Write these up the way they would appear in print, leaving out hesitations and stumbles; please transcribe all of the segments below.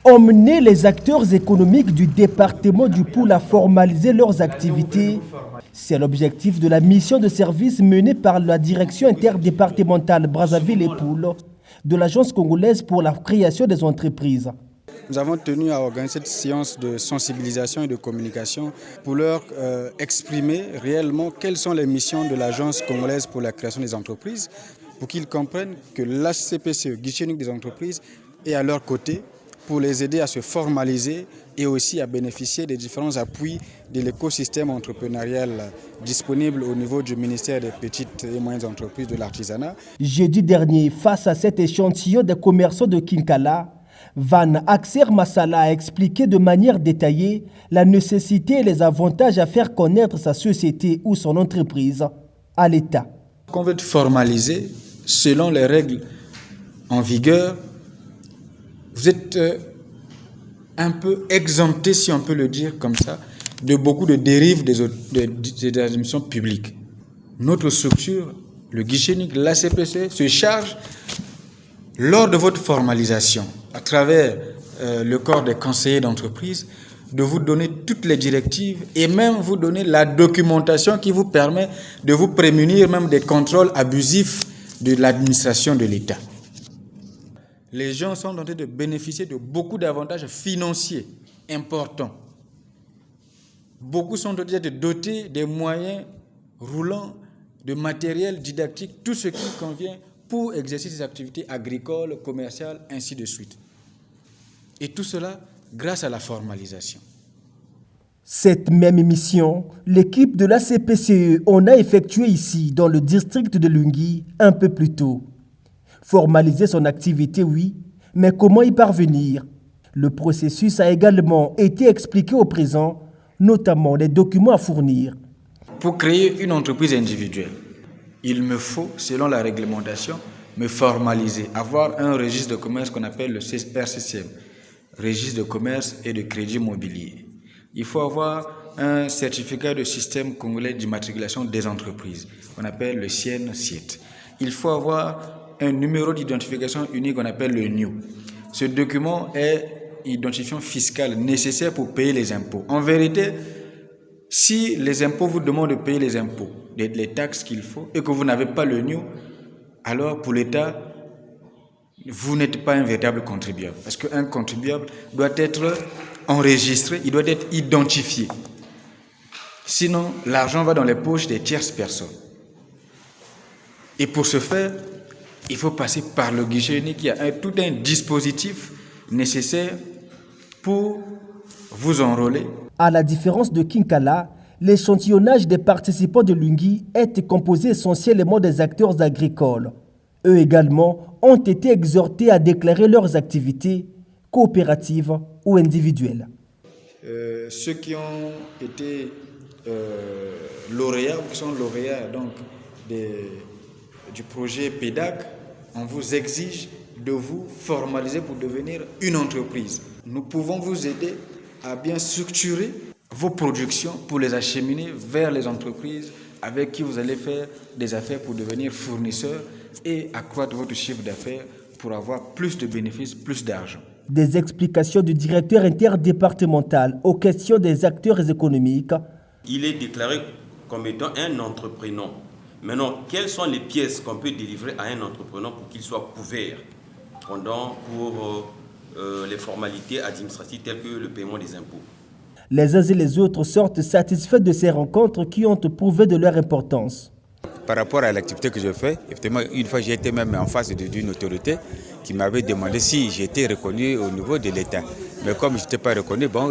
Emmener les acteurs économiques du département du Poul à formaliser leurs activités, c'est l'objectif de la mission de service menée par la direction interdépartementale Brazzaville et Poul de l'Agence congolaise pour la création des entreprises. Nous avons tenu à organiser cette séance de sensibilisation et de communication pour leur exprimer réellement quelles sont les missions de l'Agence congolaise pour la création des entreprises, pour qu'ils comprennent que l'HCPCE, guichet unique des entreprises, est à leur côté pour les aider à se formaliser et aussi à bénéficier des différents appuis de l'écosystème entrepreneurial disponible au niveau du ministère des petites et moyennes entreprises de l'artisanat. Jeudi dernier, face à cet échantillon des commerçants de Kinkala, Van Axer Massala a expliqué de manière détaillée la nécessité et les avantages à faire connaître sa société ou son entreprise à l'État. Qu'on veut formaliser selon les règles en vigueur, vous êtes un peu exempté, si on peut le dire comme ça, de beaucoup de dérives des administrations publiques. Notre structure, le guichet unique, l'ACPC, se charge, lors de votre formalisation, à travers le corps des conseillers d'entreprise, de vous donner toutes les directives et même vous donner la documentation qui vous permet de vous prémunir même des contrôles abusifs de l'administration de l'État. Les gens sont en train de bénéficier de beaucoup d'avantages financiers importants. Beaucoup sont en train de doter des moyens roulants, de matériel didactique, tout ce qui convient pour exercer ces activités agricoles, commerciales, ainsi de suite. Et tout cela grâce à la formalisation. Cette même mission, l'équipe de la CPCE en a effectué ici, dans le district de Lungui, un peu plus tôt. Formaliser son activité, oui, mais comment y parvenir? Le processus a également été expliqué au présent, notamment les documents à fournir. Pour créer une entreprise individuelle, il me faut, selon la réglementation, me formaliser, avoir un registre de commerce qu'on appelle le RCCM, registre de commerce et de crédit immobilier. Il faut avoir un certificat de système congolais d'immatriculation des entreprises, qu'on appelle le CIEN-SIET. Il faut avoir un numéro d'identification unique qu'on appelle le NIU. Ce document est identifiant fiscal nécessaire pour payer les impôts. En vérité, si les impôts vous demandent de payer les impôts, les taxes qu'il faut, et que vous n'avez pas le NIU, alors pour l'État, vous n'êtes pas un véritable contribuable. Parce qu'un contribuable doit être enregistré, il doit être identifié. Sinon, l'argent va dans les poches des tierces personnes. Et pour ce faire, il faut passer par le guichet unique. Il y a tout un dispositif nécessaire pour vous enrôler. À la différence de Kinkala, l'échantillonnage des participants de Lungui est composé essentiellement des acteurs agricoles. Eux également ont été exhortés à déclarer leurs activités coopératives ou individuelles. Ceux qui ont été lauréats ou qui sont lauréats donc, du projet PEDAC, on vous exige de vous formaliser pour devenir une entreprise. Nous pouvons vous aider à bien structurer vos productions pour les acheminer vers les entreprises avec qui vous allez faire des affaires pour devenir fournisseur et accroître votre chiffre d'affaires pour avoir plus de bénéfices, plus d'argent. Des explications du directeur interdépartemental aux questions des acteurs économiques. Il est déclaré comme étant un entrepreneur. Maintenant, quelles sont les pièces qu'on peut délivrer à un entrepreneur pour qu'il soit couvert pour les formalités administratives telles que le paiement des impôts? Les uns et les autres sortent satisfaits de ces rencontres qui ont prouvé de leur importance. Par rapport à l'activité que je fais, effectivement, une fois j'ai été même en face d'une autorité qui m'avait demandé si j'étais reconnu au niveau de l'État. Mais comme je n'étais pas reconnu, bon,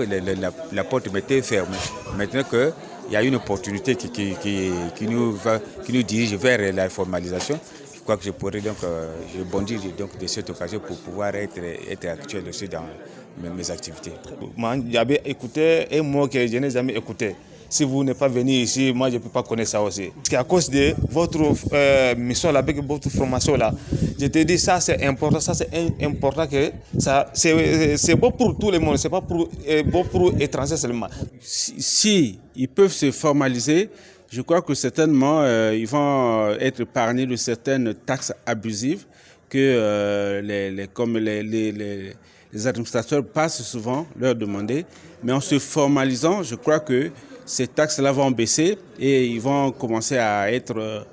la porte m'était fermée. Maintenant qu'il y a une opportunité qui nous dirige vers la formalisation, je crois que je pourrais donc je bondis donc de cette occasion pour pouvoir être actuel aussi dans mes activités. Moi, j'avais écouté un mot que je n'ai jamais écouté. Si vous n'êtes pas venu ici, moi je ne peux pas connaître ça aussi. Parce qu'à cause de votre mission là, avec votre formation là, je te dis ça c'est important, que ça c'est bon pour tout le monde, c'est pas bon pour les étrangers seulement. Si ils peuvent se formaliser, je crois que certainement ils vont être épargnés de certaines taxes abusives que comme Les administrateurs passent souvent leur demander, mais en se formalisant, je crois que ces taxes-là vont baisser et ils vont commencer à être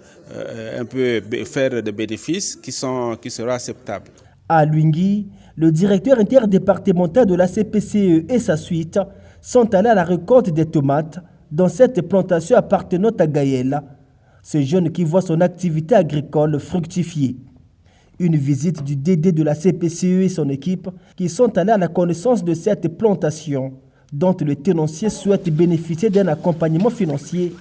un peu faire des bénéfices qui seront acceptables. À Lungui, le directeur interdépartemental de la CPCE et sa suite sont allés à la récolte des tomates dans cette plantation appartenant à Gaël, ce jeune qui voit son activité agricole fructifier. Une visite du DD de la CPCE et son équipe qui sont allés à la connaissance de cette plantation dont le tenancier souhaite bénéficier d'un accompagnement financier